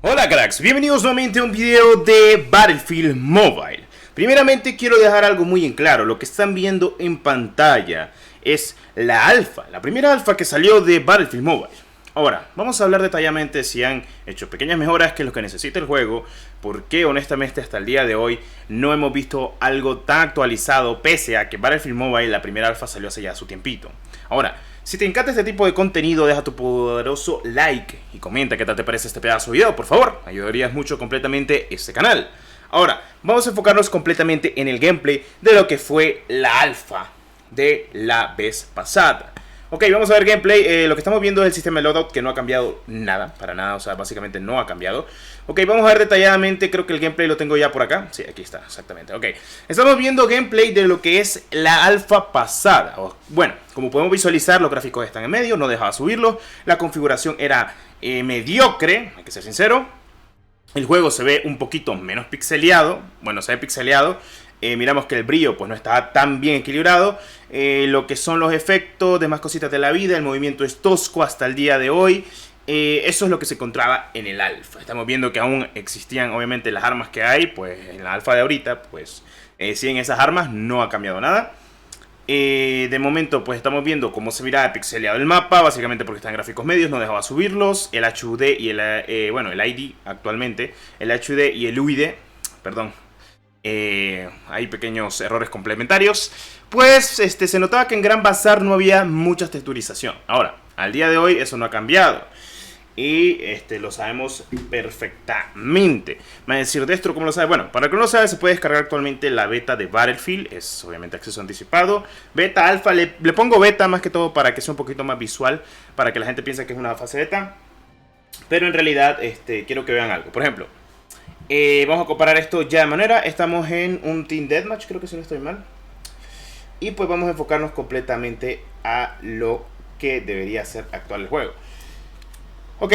Hola cracks, bienvenidos nuevamente a un video de Battlefield Mobile. Primeramente quiero dejar algo muy en claro, lo que están viendo en pantalla es la alfa, la primera alfa que salió de Battlefield Mobile. Ahora, vamos a hablar detalladamente si han hecho pequeñas mejoras que es lo que necesita el juego, porque honestamente hasta el día de hoy no hemos visto algo tan actualizado, pese a que Battlefield Mobile, la primera alfa, salió hace ya su tiempito. Ahora, si te encanta este tipo de contenido, deja tu poderoso like y comenta qué tal te parece este pedazo de video, por favor. Ayudarías mucho completamente este canal. Ahora, vamos a enfocarnos completamente en el gameplay de lo que fue la alfa de la vez pasada. Ok, vamos a ver gameplay. Lo que estamos viendo es el sistema de loadout, que no ha cambiado nada, para nada, o sea, básicamente no ha cambiado. Ok, vamos a ver detalladamente, creo que el gameplay lo tengo ya por acá. Sí, aquí está, exactamente, ok. Estamos viendo gameplay de lo que es la alfa pasada. Bueno, como podemos visualizar, los gráficos están en medio, no dejaba subirlos. La configuración era mediocre, hay que ser sincero. El juego se ve un poquito menos pixeleado, bueno, se ve pixeleado. Miramos que el brillo pues no está tan bien equilibrado. Lo que son los efectos, demás cositas de la vida, el movimiento es tosco hasta el día de hoy. Eso es lo que se encontraba en el alfa. Estamos viendo que aún existían obviamente las armas que hay, pues en la alfa de ahorita, pues siguen esas armas, no ha cambiado nada. De momento pues estamos viendo cómo se mira pixeleado el mapa, básicamente porque están en gráficos medios, no dejaba subirlos. El HUD y el ID actualmente, el HUD y el UID, perdón. Hay pequeños errores complementarios. Pues se notaba que en Gran Bazar no había mucha texturización. Ahora, al día de hoy eso no ha cambiado. Y lo sabemos perfectamente. Me va a decir Destro, ¿cómo lo sabe? Bueno, para el que no lo sabe, se puede descargar actualmente la beta de Battlefield. Es obviamente acceso anticipado. Beta, alfa, le pongo beta más que todo para que sea un poquito más visual, para que la gente piense que es una fase beta. Pero en realidad quiero que vean algo. Por ejemplo, vamos a comparar esto ya de manera. Estamos en un Team Deathmatch, creo que si no estoy mal. Y pues vamos a enfocarnos completamente a lo que debería ser actual el juego. Ok,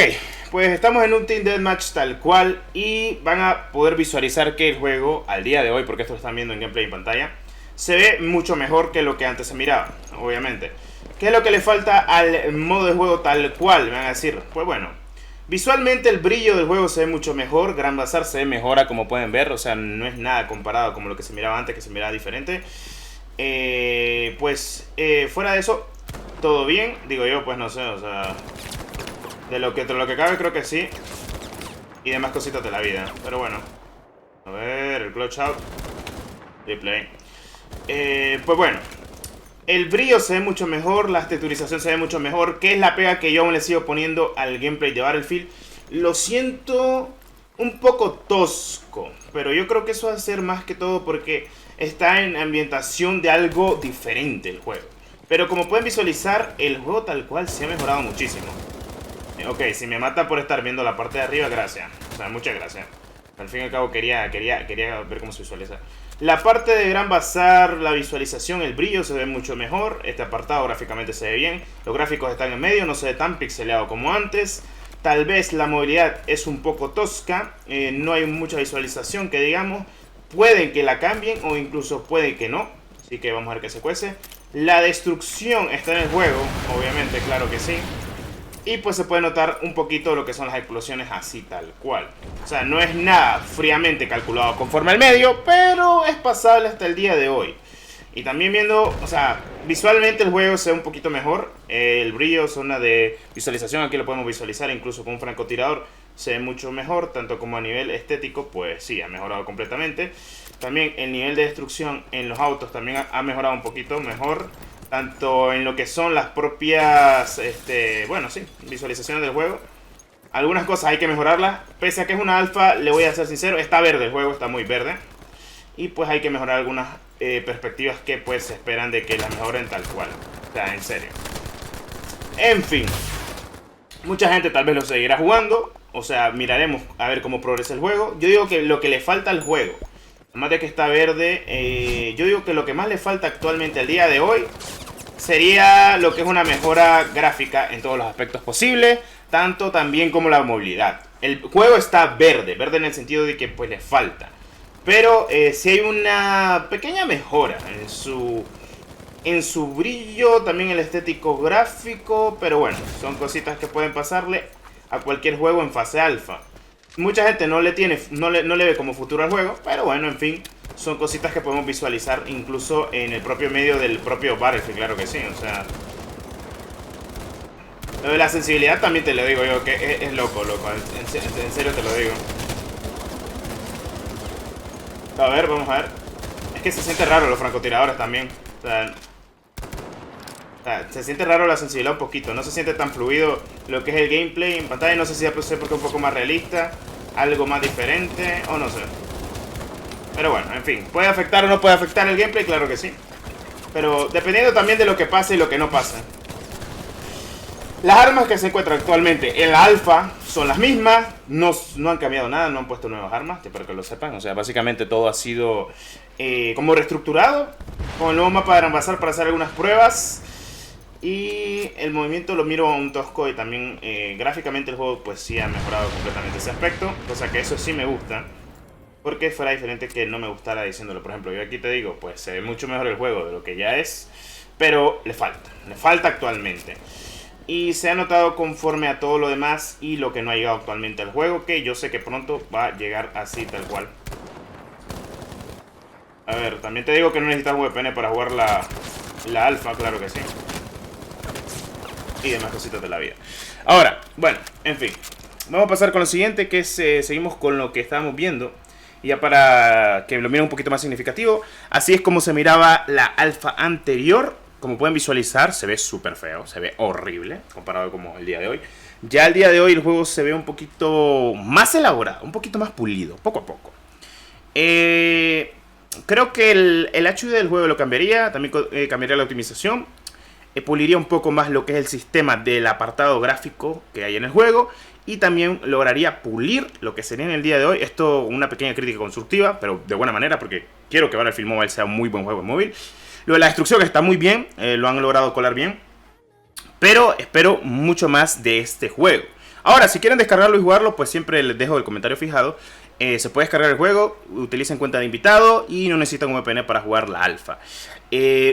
pues estamos en un Team Deathmatch tal cual. Y van a poder visualizar que el juego al día de hoy, porque esto lo están viendo en gameplay en pantalla, se ve mucho mejor que lo que antes se miraba, obviamente. ¿Qué es lo que le falta al modo de juego tal cual? Me van a decir, pues bueno, visualmente el brillo del juego se ve mucho mejor. Gran Bazar se ve mejora, como pueden ver. O sea, no es nada comparado como lo que se miraba antes, que se miraba diferente. Fuera de eso, todo bien. Digo yo, pues no sé, o sea, de lo que cabe creo que sí. Y demás cositas de la vida. Pero bueno, a ver, el clutch out, replay. Pues bueno, el brillo se ve mucho mejor, la texturización se ve mucho mejor, que es la pega que yo aún le sigo poniendo al gameplay de Battlefield. Lo siento un poco tosco, pero yo creo que eso va a ser más que todo porque está en ambientación de algo diferente el juego. Pero como pueden visualizar, el juego tal cual se ha mejorado muchísimo. Ok, si me mata por estar viendo la parte de arriba, gracias. O sea, muchas gracias. Al fin y al cabo quería ver cómo se visualiza. La parte de Gran Bazar, la visualización, el brillo se ve mucho mejor. Este apartado gráficamente se ve bien. Los gráficos están en medio, no se ve tan pixeleado como antes. Tal vez la movilidad es un poco tosca. No hay mucha visualización que digamos. Pueden que la cambien o incluso puede que no. Así que vamos a ver qué se cuece. La destrucción está en el juego, obviamente, claro que sí. Y pues se puede notar un poquito lo que son las explosiones así tal cual. O sea, no es nada fríamente calculado conforme al medio, pero es pasable hasta el día de hoy. Y también viendo, o sea, visualmente el juego se ve un poquito mejor. El brillo, zona de visualización, aquí lo podemos visualizar incluso con un francotirador. Se ve mucho mejor, tanto como a nivel estético, pues sí, ha mejorado completamente. También el nivel de destrucción en los autos también ha mejorado un poquito mejor. Tanto en lo que son las propias, bueno, sí, visualizaciones del juego. Algunas cosas hay que mejorarlas. Pese a que es una alfa, le voy a ser sincero, está verde el juego, está muy verde. Y pues hay que mejorar algunas perspectivas que pues se esperan de que las mejoren tal cual. O sea, en serio. En fin. Mucha gente tal vez lo seguirá jugando. O sea, miraremos a ver cómo progresa el juego. Yo digo que lo que le falta al juego, además de que está verde, yo digo que lo que más le falta actualmente al día de hoy sería lo que es una mejora gráfica en todos los aspectos posibles, tanto también como la movilidad. El juego está verde en el sentido de que pues le falta, pero sí hay una pequeña mejora en su brillo, también el estético gráfico, pero bueno, son cositas que pueden pasarle a cualquier juego en fase alfa. mucha gente no le ve como futuro al juego, pero bueno, en fin, son cositas que podemos visualizar incluso en el propio medio del propio Battlefield, claro que sí, o sea... Lo de la sensibilidad también te lo digo yo, que es loco, en serio te lo digo. A ver, vamos a ver. Es que se siente raro los francotiradores también. O sea, se siente raro la sensibilidad un poquito. No se siente tan fluido lo que es el gameplay en pantalla. No sé si es porque es un poco más realista, algo más diferente, o no sé. Pero bueno, en fin. ¿Puede afectar o no puede afectar el gameplay? Claro que sí. Pero dependiendo también de lo que pase y lo que no pase. Las armas que se encuentran actualmente en la alfa son las mismas, no han cambiado nada, no han puesto nuevas armas, espero que lo sepan. O sea, básicamente todo ha sido como reestructurado, con el nuevo mapa de Ramazar para hacer algunas pruebas. Y el movimiento lo miro un tosco y también gráficamente el juego pues sí ha mejorado completamente ese aspecto, cosa que eso sí me gusta. Porque fuera diferente que no me gustara diciéndolo. Por ejemplo, yo aquí te digo, pues se ve mucho mejor el juego de lo que ya es, pero le falta actualmente. Y se ha notado conforme a todo lo demás y lo que no ha llegado actualmente al juego, que yo sé que pronto va a llegar así tal cual. A ver, también te digo que no necesitas VPN para jugar la alfa, claro que sí. Y demás cositas de la vida. Ahora, bueno, en fin. Vamos a pasar con lo siguiente, que es, seguimos con lo que estábamos viendo. Y ya para que lo miren un poquito más significativo, así es como se miraba la alfa anterior. Como pueden visualizar, se ve súper feo, se ve horrible comparado con el día de hoy. Ya el día de hoy el juego se ve un poquito más elaborado, un poquito más pulido, poco a poco. Creo que el HUD del juego lo cambiaría, también cambiaría la optimización. Puliría un poco más lo que es el sistema del apartado gráfico que hay en el juego. Y también lograría pulir lo que sería en el día de hoy. Esto una pequeña crítica constructiva, pero de buena manera, porque quiero que Battlefield Mobile sea un muy buen juego en móvil. Lo de la destrucción está muy bien, lo han logrado colar bien. Pero espero mucho más de este juego. Ahora, si quieren descargarlo y jugarlo, pues siempre les dejo el comentario fijado. Se puede descargar el juego, utilicen cuenta de invitado y no necesitan un VPN para jugar la alfa.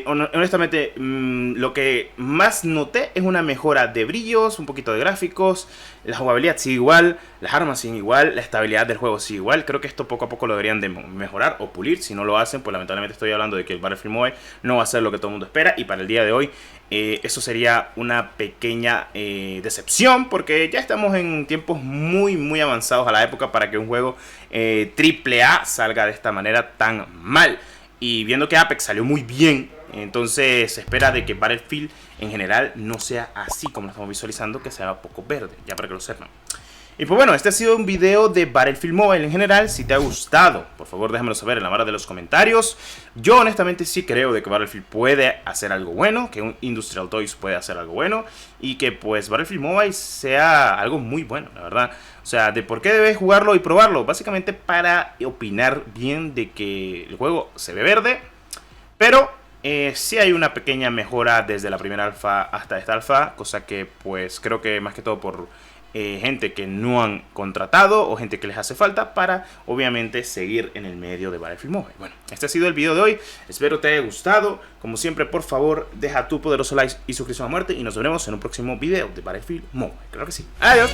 Honestamente, lo que más noté es una mejora de brillos, un poquito de gráficos. La jugabilidad sigue igual, las armas siguen igual, la estabilidad del juego sigue igual. Creo que esto poco a poco lo deberían de mejorar o pulir. Si no lo hacen, pues lamentablemente estoy hablando de que el Battlefield Mobile no va a ser lo que todo el mundo espera. Y para el día de hoy, eso sería una pequeña decepción, porque ya estamos en tiempos muy avanzados a la época para que un juego AAA salga de esta manera tan mal. Y viendo que Apex salió muy bien, entonces se espera de que Battlefield en general no sea así como lo estamos visualizando, que sea poco verde, ya para que lo sepan. Y pues bueno, este ha sido un video de Battlefield Mobile en general. Si te ha gustado, por favor déjamelo saber en la barra de los comentarios. Yo honestamente sí creo de que Battlefield puede hacer algo bueno, que un Industrial Toys puede hacer algo bueno, y que pues Battlefield Mobile sea algo muy bueno, la verdad. O sea, de por qué debes jugarlo y probarlo, básicamente para opinar bien de que el juego se ve verde, pero sí hay una pequeña mejora desde la primera alfa hasta esta alfa, cosa que pues creo que más que todo por gente que no han contratado o gente que les hace falta para obviamente seguir en el medio de Battlefield Mobile. Bueno, este ha sido el video de hoy, espero te haya gustado. Como siempre, por favor, deja tu poderoso like y suscripción a muerte y nos veremos en un próximo video de Battlefield Mobile. Claro que sí. Adiós.